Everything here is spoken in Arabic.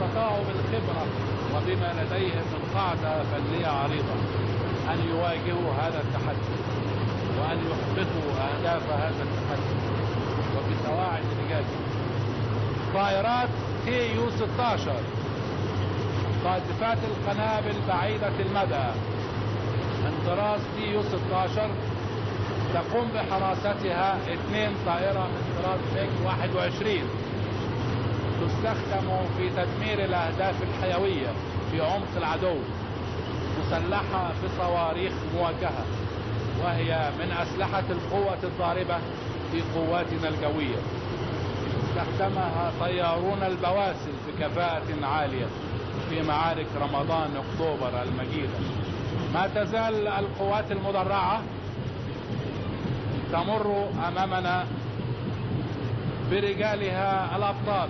استطاعوا بالخبرة وبما لديهم من قاعدة فنية عريضة أن يواجهوا هذا التحدي وأن يحققوا أهداف هذا التحدي وبسواعد رجالهم. طائرات TU-16 قاذفات القنابل بعيدة المدى من طراز TU-16 تقوم بحراستها 2 طائرة من طراز MiG 21 تستخدم في تدمير الأهداف الحيوية في عمق العدو، مسلحة بصواريخ موجهة، وهي من أسلحة القوة الضاربة في قواتنا الجوية. استخدمها طيارون البواسل بكفاءة عالية في معارك رمضان أكتوبر المجيدة. ما تزال القوات المدرعة تمر أمامنا برجالها الأبطال